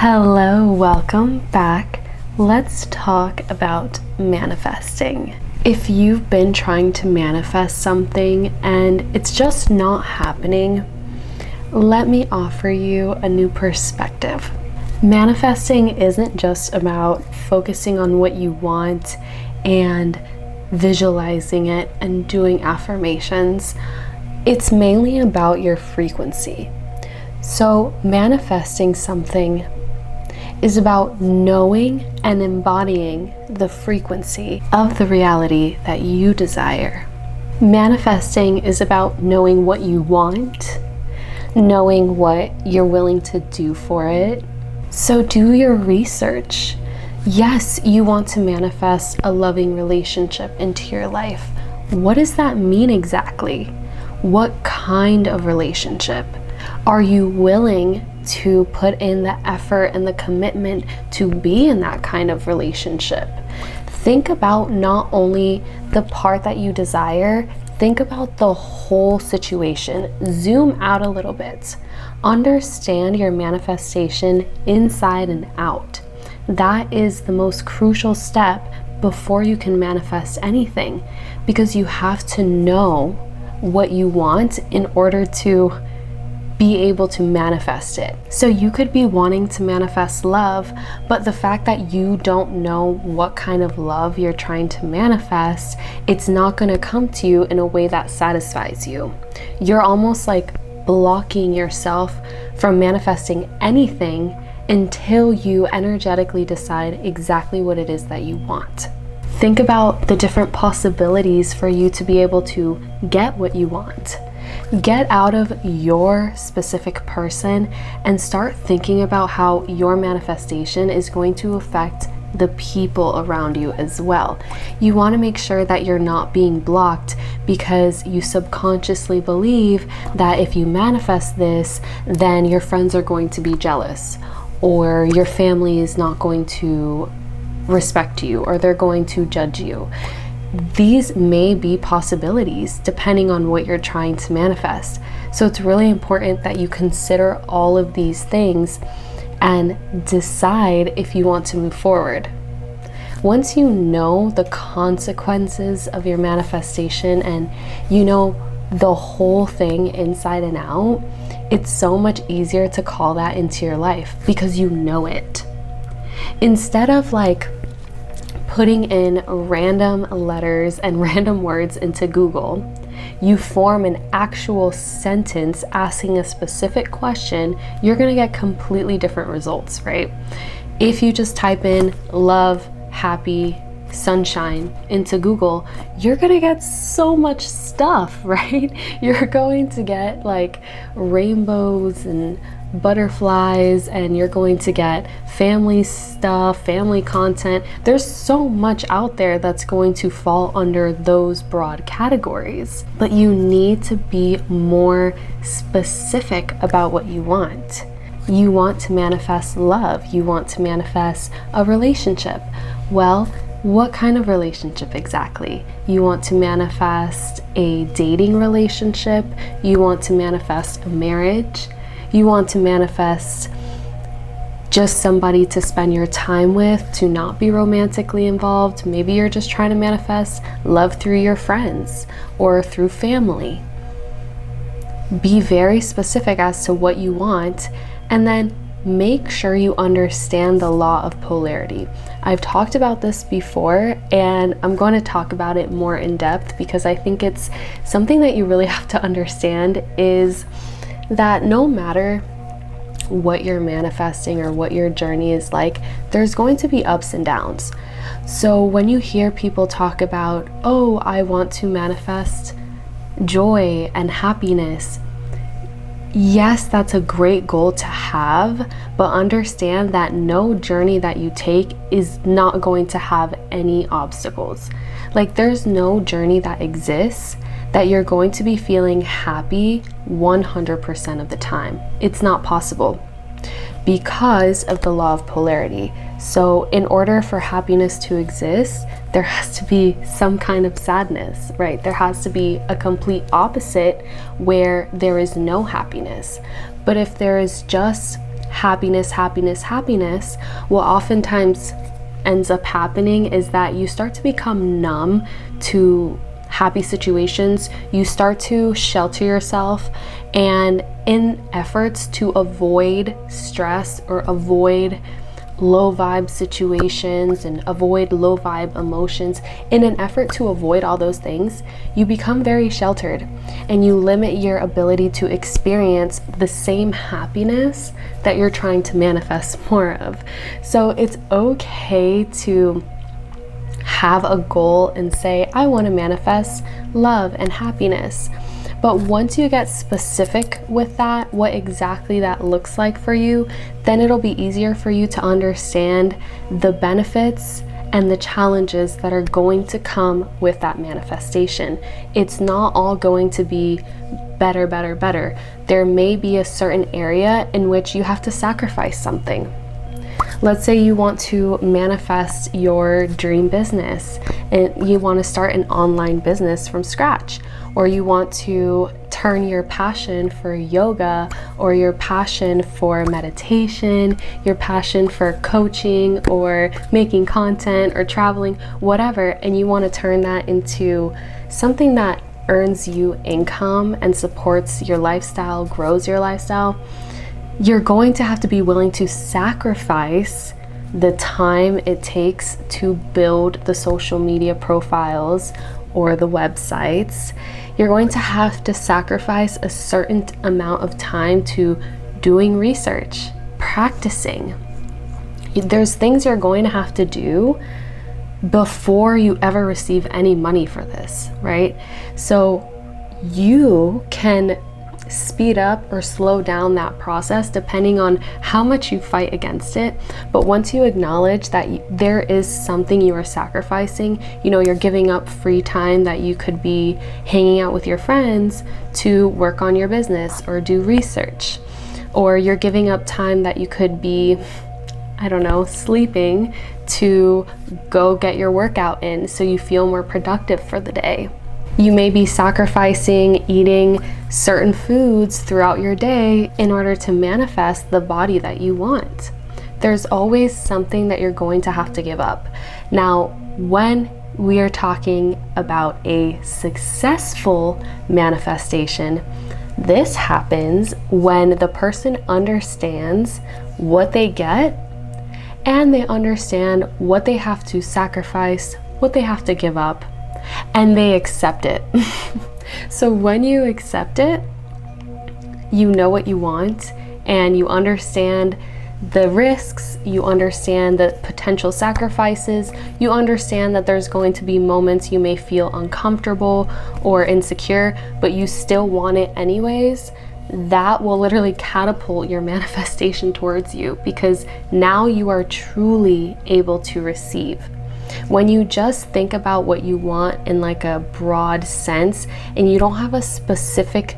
Hello, welcome back. Let's talk about manifesting. If you've been trying to manifest something and it's just not happening, let me offer you a new perspective. Manifesting isn't just about focusing on what you want and visualizing it and doing affirmations. It's mainly about your frequency. So manifesting something is about knowing and embodying the frequency of the reality that you desire. Manifesting is about knowing what you want, knowing what you're willing to do for it. So do your research. Yes, you want to manifest a loving relationship into your life. What does that mean exactly? What kind of relationship? Are you willing to put in the effort and the commitment to be in that kind of relationship? Think about not only the part that you desire, think about the whole situation. Zoom out a little bit. Understand your manifestation inside and out. That is the most crucial step before you can manifest anything, because you have to know what you want in order to be able to manifest it. So you could be wanting to manifest love, but the fact that you don't know what kind of love you're trying to manifest, it's not going to come to you in a way that satisfies you. You're almost like blocking yourself from manifesting anything until you energetically decide exactly what it is that you want. Think about the different possibilities for you to be able to get what you want. Get out of your specific person and start thinking about how your manifestation is going to affect the people around you as well. You want to make sure that you're not being blocked because you subconsciously believe that if you manifest this, then your friends are going to be jealous, or your family is not going to respect you, or they're going to judge you. These may be possibilities depending on what you're trying to manifest. So it's really important that you consider all of these things and decide if you want to move forward. Once you know the consequences of your manifestation and you know the whole thing inside and out, it's so much easier to call that into your life because you know it. Instead of like putting in random letters and random words into Google, you form an actual sentence asking a specific question, you're gonna get completely different results, right? If you just type in love, happy, sunshine into Google, you're gonna get so much stuff, right? You're going to get like rainbows and butterflies, and you're going to get family stuff, family content. There's so much out there that's going to fall under those broad categories, but you need to be more specific about what you want. You want to manifest love, you want to manifest a relationship. Well, what kind of relationship exactly? You want to manifest a dating relationship, you want to manifest a marriage, you want to manifest just somebody to spend your time with, to not be romantically involved. Maybe you're just trying to manifest love through your friends or through family. Be very specific as to what you want, and then make sure you understand the law of polarity. I've talked about this before, and I'm going to talk about it more in depth because I think it's something that you really have to understand, is that no matter what you're manifesting or what your journey is like, there's going to be ups and downs. So when you hear people talk about, oh, I want to manifest joy and happiness, yes, that's a great goal to have, but understand that no journey that you take is not going to have any obstacles. Like, there's no journey that exists that you're going to be feeling happy 100% of the time. It's not possible because of the law of polarity. So in order for happiness to exist, there has to be some kind of sadness, right? There has to be a complete opposite where there is no happiness. But if there is just happiness, happiness, happiness, what oftentimes ends up happening is that you start to become numb to happy situations. You start to shelter yourself, and in efforts to avoid stress or avoid low vibe situations and avoid low vibe emotions, in an effort to avoid all those things, you become very sheltered and you limit your ability to experience the same happiness that you're trying to manifest more of. So it's okay to have a goal and say, I want to manifest love and happiness. But once you get specific with that, what exactly that looks like for you, then it'll be easier for you to understand the benefits and the challenges that are going to come with that manifestation. It's not all going to be better, better, better. There may be a certain area in which you have to sacrifice something. Let's say you want to manifest your dream business and you want to start an online business from scratch, or you want to turn your passion for yoga or your passion for meditation, your passion for coaching or making content or traveling, whatever, and you want to turn that into something that earns you income and supports your lifestyle, grows your lifestyle. You're going to have to be willing to sacrifice the time it takes to build the social media profiles or the websites. You're going to have to sacrifice a certain amount of time to doing research, practicing. There's things you're going to have to do before you ever receive any money for this, right? So you can speed up or slow down that process depending on how much you fight against it. But once you acknowledge that there is something you are sacrificing, you're giving up free time that you could be hanging out with your friends to work on your business or do research, or you're giving up time that you could be, sleeping to go get your workout in so you feel more productive for the day. You may be sacrificing eating certain foods throughout your day in order to manifest the body that you want. There's always something that you're going to have to give up. Now, when we are talking about a successful manifestation, this happens when the person understands what they get and they understand what they have to sacrifice, what they have to give up, and they accept it. So when you accept it, you know what you want and you understand the risks, you understand the potential sacrifices, you understand that there's going to be moments you may feel uncomfortable or insecure, but you still want it anyways. That will literally catapult your manifestation towards you, because now you are truly able to receive. When you just think about what you want in like a broad sense and you don't have a specific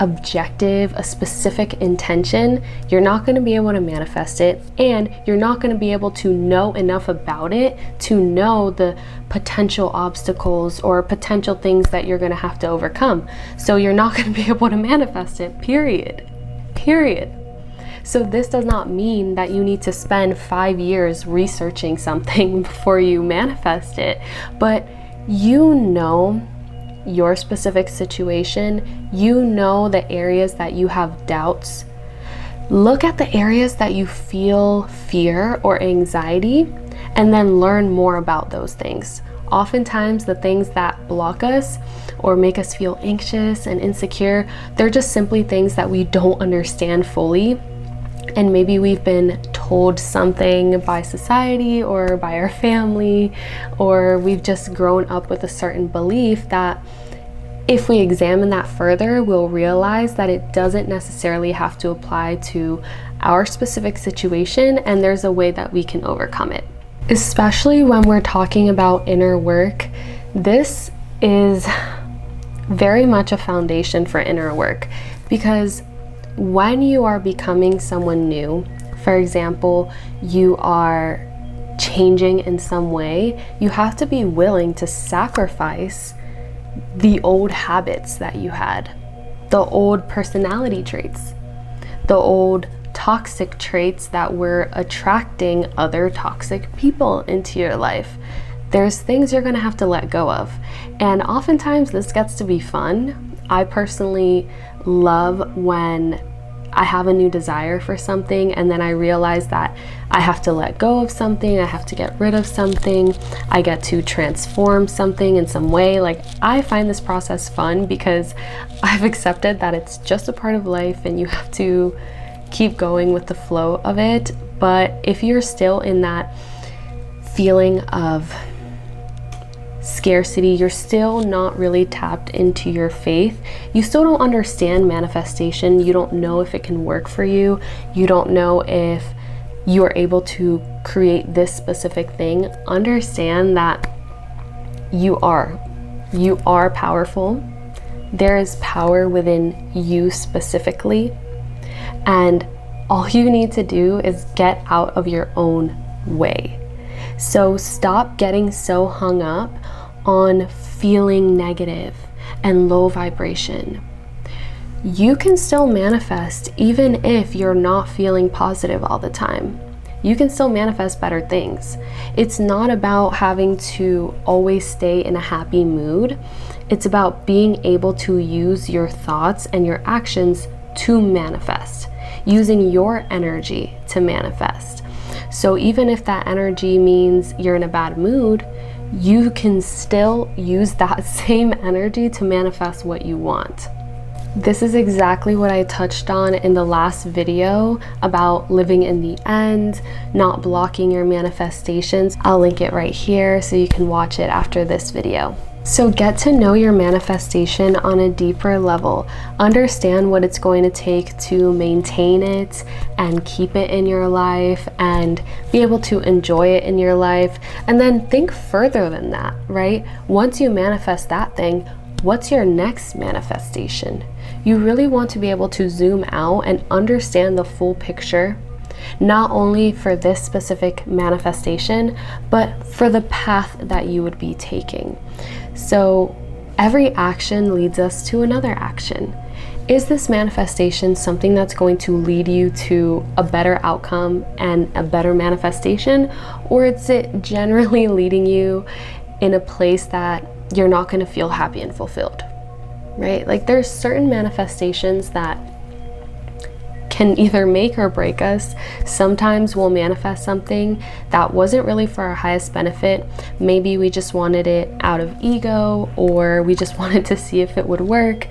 objective, a specific intention, you're not going to be able to manifest it, and you're not going to be able to know enough about it to know the potential obstacles or potential things that you're going to have to overcome. So you're not going to be able to manifest it, period. So this does not mean that you need to spend 5 years researching something before you manifest it, but your specific situation, the areas that you have doubts. Look at the areas that you feel fear or anxiety and then learn more about those things. Oftentimes the things that block us or make us feel anxious and insecure, they're just simply things that we don't understand fully. And maybe we've been told something by society or by our family, or we've just grown up with a certain belief that if we examine that further, we'll realize that it doesn't necessarily have to apply to our specific situation, and there's a way that we can overcome it. Especially when we're talking about inner work, this is very much a foundation for inner work, because when you are becoming someone new, for example, you are changing in some way, you have to be willing to sacrifice the old habits that you had, the old personality traits, the old toxic traits that were attracting other toxic people into your life. There's things you're gonna have to let go of. And oftentimes this gets to be fun. I personally love when I have a new desire for something and then I realize that I have to let go of something, I have to get rid of something, I get to transform something in some way. Like, I find this process fun because I've accepted that it's just a part of life and you have to keep going with the flow of it. But if you're still in that feeling of scarcity, you're still not really tapped into your faith, you still don't understand manifestation, you don't know if it can work for you, you don't know if you are able to create this specific thing, understand that you are powerful. There is power within you specifically, and all you need to do is get out of your own way. So stop getting so hung up on feeling negative and low vibration. You can still manifest even if you're not feeling positive all the time. You can still manifest better things. It's not about having to always stay in a happy mood. It's about being able to use your thoughts and your actions to manifest, using your energy to manifest. So even if that energy means you're in a bad mood, you can still use that same energy to manifest what you want. This is exactly what I touched on in the last video about living in the end, not blocking your manifestations. I'll link it right here so you can watch it after this video. So get to know your manifestation on a deeper level. Understand what it's going to take to maintain it and keep it in your life and be able to enjoy it in your life. And then think further than that, right? Once you manifest that thing, what's your next manifestation? You really want to be able to zoom out and understand the full picture, not only for this specific manifestation, but for the path that you would be taking. So every action leads us to another action. Is this manifestation something that's going to lead you to a better outcome and a better manifestation? Or is it generally leading you in a place that you're not going to feel happy and fulfilled, right? Like, there's certain manifestations that can either make or break us. Sometimes we'll manifest something that wasn't really for our highest benefit. Maybe we just wanted it out of ego, or we just wanted to see if it would work.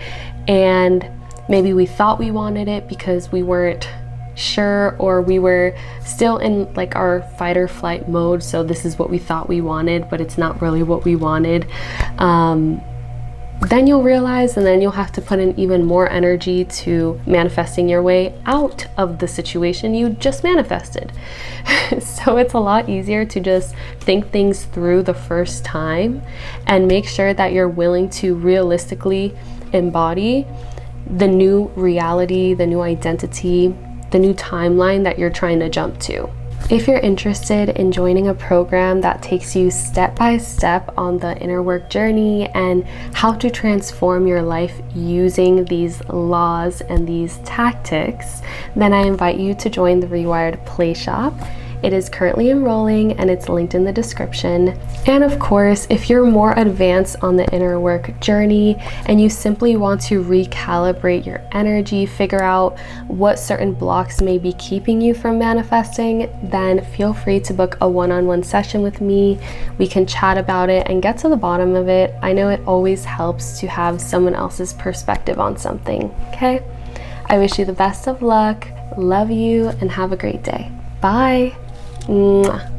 And maybe we thought we wanted it because we weren't sure, or we were still in like our fight or flight mode. So this is what we thought we wanted, but it's not really what we wanted. Then you'll realize, and then you'll have to put in even more energy to manifesting your way out of the situation you just manifested. So it's a lot easier to just think things through the first time and make sure that you're willing to realistically embody the new reality, the new identity, the new timeline that you're trying to jump to. If you're interested in joining a program that takes you step by step on the inner work journey and how to transform your life using these laws and these tactics, then I invite you to join the Rewired Play Shop. It is currently enrolling and it's linked in the description. And of course, if you're more advanced on the inner work journey and you simply want to recalibrate your energy, figure out what certain blocks may be keeping you from manifesting, then feel free to book a one-on-one session with me. We can chat about it and get to the bottom of it. I know it always helps to have someone else's perspective on something, okay? I wish you the best of luck, love you, and have a great day. Bye. Mwah.